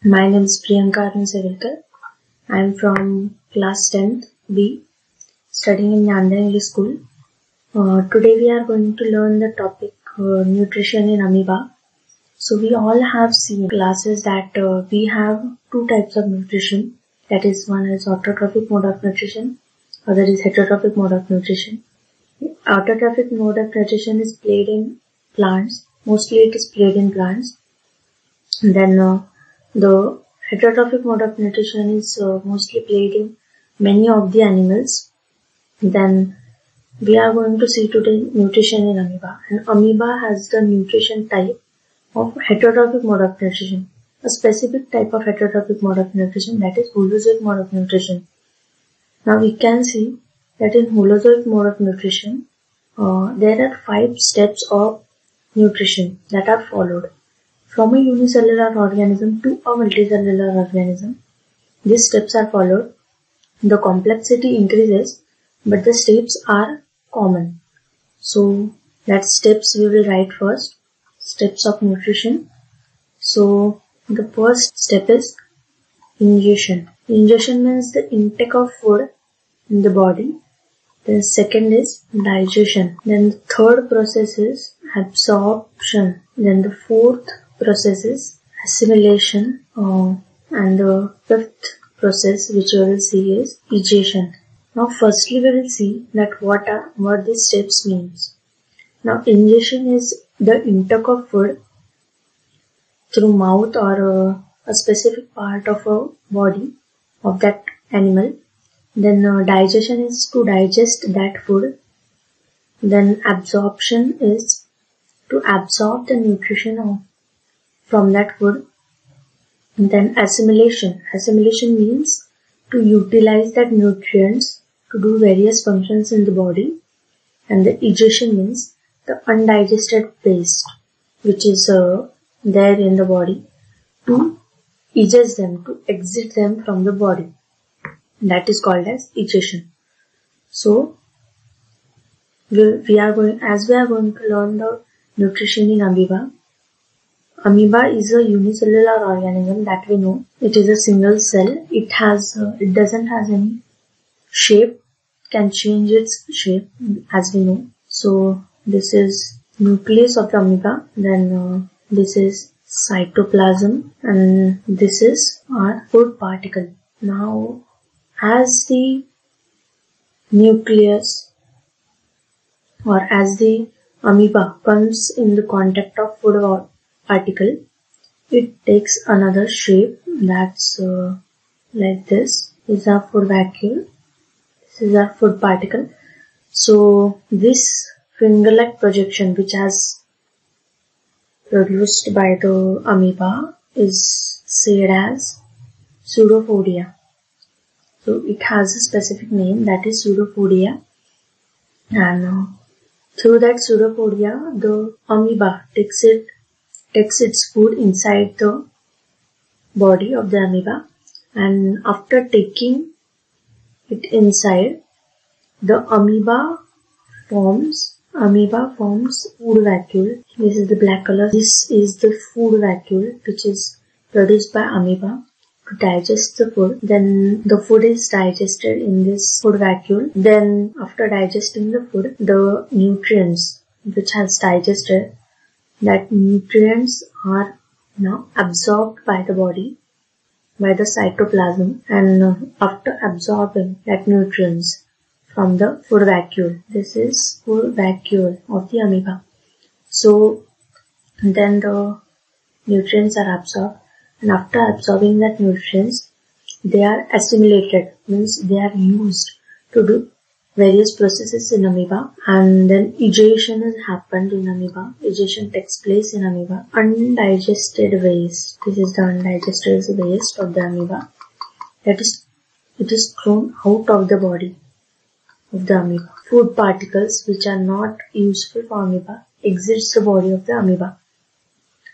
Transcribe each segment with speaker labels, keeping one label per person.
Speaker 1: My name is Priyanka Arunsevilkar. I am from class 10th B, studying in Nanda English School. Today we are going to learn the topic nutrition in amoeba. So we all have seen classes that we have two types of nutrition. That is, one is autotrophic mode of nutrition, other is heterotrophic mode of nutrition. Autotrophic mode of nutrition is played in plants. Mostly it is played in plants. And then the heterotrophic mode of nutrition is mostly played in many of the animals. Then we are going to see today nutrition in amoeba. And amoeba has the nutrition type of heterotrophic mode of nutrition. A specific type of heterotrophic mode of nutrition, that is holozoic mode of nutrition. Now we can see that in holozoic mode of nutrition, there are 5 steps of nutrition that are followed. From a unicellular organism to a multicellular organism, these steps are followed. The complexity increases, but the steps are common. So that steps we will write first. Steps of nutrition. So the first step is ingestion. Ingestion means the intake of food in the body. The second is digestion. Then the third process is absorption. Then the fourth process is assimilation. And the fifth process which we will see is egestion. Now firstly we will see that what these steps means. Now ingestion is the intake of food through mouth or a specific part of a body of that animal. Then digestion is to digest that food. Then absorption is to absorb the nutrition from that food. And then assimilation. Assimilation means to utilize that nutrients to do various functions in the body. And the egestion means the undigested waste which is there in the body, to egest them, to exit them from the body. That is called as egestion. So we are going to learn the nutrition in amoeba. Amoeba is a unicellular organism that we know. It is a single cell. It doesn't have any shape, can change its shape as we know. So this is nucleus of the amoeba. Then this is cytoplasm, and this is our food particle. Now, as the nucleus or as the amoeba comes in the contact of food particle, it takes another shape. That's like this. This is our food vacuole. This is our food particle. So this finger-like projection which has produced by the amoeba is said as pseudopodia. So it has a specific name, that is pseudopodia. And through that pseudopodia, the amoeba takes its food inside the body of the amoeba, and after taking it inside, the amoeba forms food vacuole. This is the black color. This is the food vacuole which is produced by amoeba to digest the food. Then the food is digested in this food vacuole. Then after digesting the food, the nutrients which has digested, that nutrients are now absorbed by the body, by the cytoplasm, and after absorbing that nutrients from the food vacuole, this is food vacuole of the amoeba. So then the nutrients are absorbed, and after absorbing that nutrients, they are assimilated, means they are used to do various processes in amoeba. And then egestion has happened in amoeba. Egestion takes place in amoeba. Undigested waste. This is the undigested waste of the amoeba. That is, it is thrown out of the body of the amoeba. Food particles which are not useful for amoeba exits the body of the amoeba.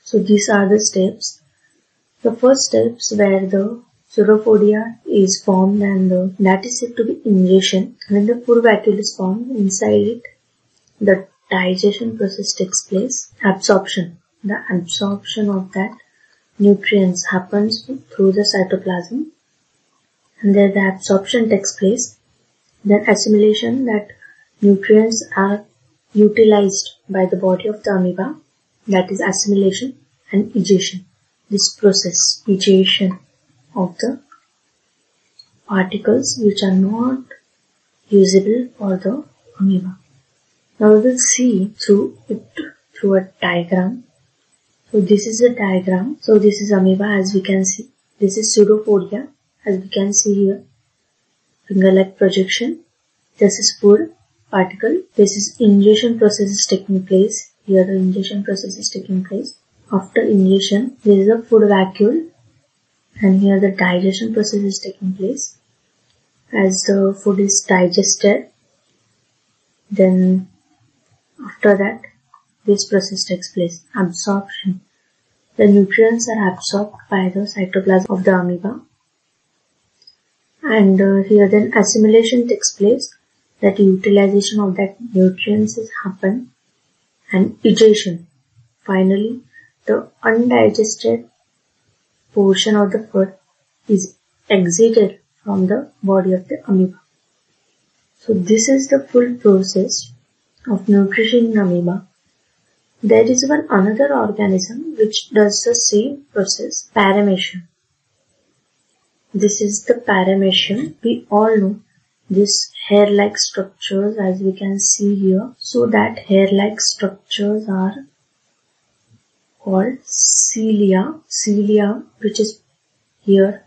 Speaker 1: So these are the steps. The first steps where the pseudopodia is formed, and that is said to be ingestion. When the food vacuole is formed, inside it the digestion process takes place. Absorption. The absorption of that nutrients happens through the cytoplasm, and there the absorption takes place. Then assimilation, that nutrients are utilized by the body of the amoeba, that is assimilation, and egestion. This process, egestion of the particles which are not usable for the amoeba. Now we will see through a diagram. So this is a diagram. So this is amoeba, as we can see. This is pseudopodia, as we can see here. Finger-like projection. This is food particle. This is ingestion process is taking place. Here the ingestion process is taking place. After ingestion, there is a food vacuole, and here the digestion process is taking place. As the food is digested, then after that, this process takes place. Absorption. The nutrients are absorbed by the cytoplasm of the amoeba. And here then assimilation takes place, that utilization of that nutrients is happen, and egestion. Finally, the undigested portion of the food is exited from the body of the amoeba. So this is the full process of nutrition in amoeba. There is one another organism which does the same process, paramecium. This is the paramecium. We all know this hair-like structures, as we can see here. So that hair-like structures are called cilia. Cilia, which is here,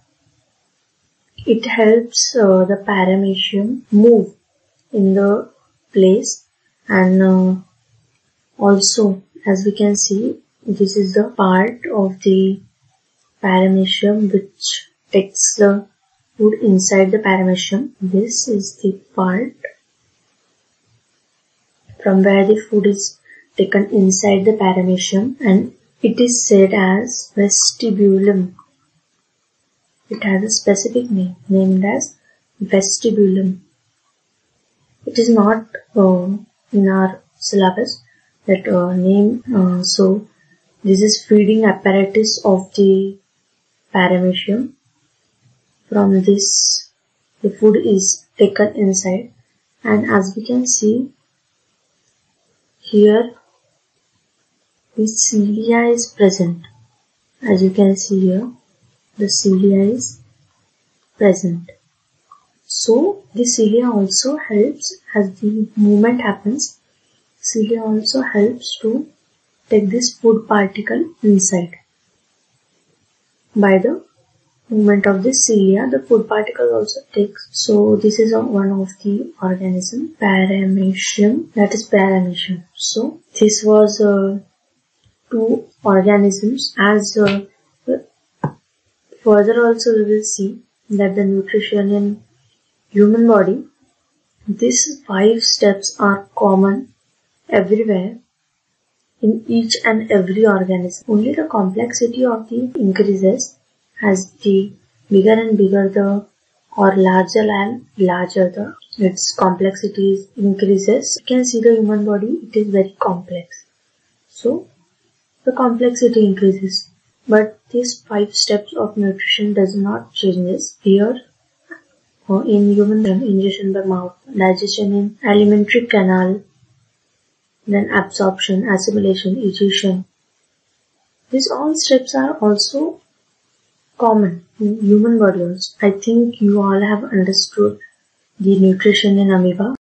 Speaker 1: it helps the paramecium move in the place, and also, as we can see, this is the part of the paramecium which takes the food inside the paramecium. This is the part from where the food is taken inside the paramecium, and it is said as vestibulum. It has a specific name named as vestibulum. It is not in our syllabus, that name. So this is feeding apparatus of the paramecium. From this, the food is taken inside, and as we can see here, the cilia is present. As you can see here, the cilia is present. So the cilia also helps, as the movement happens, cilia also helps to take this food particle inside. By the movement of the cilia, the food particle also takes. So this is one of the organism, paramecium, that is paramecium. So this was two organisms. As further also we will see that the nutrition in human body, these 5 steps are common everywhere in each and every organism. Only the complexity of the increases as the bigger and bigger the, or larger and larger the, its complexity increases. You can see the human body, it is very complex. So the complexity increases. But these 5 steps of nutrition does not changes. Here in human, ingestion by mouth, digestion in alimentary canal, then absorption, assimilation, egestion. These all steps are also common in human body also. I think you all have understood the nutrition in amoeba.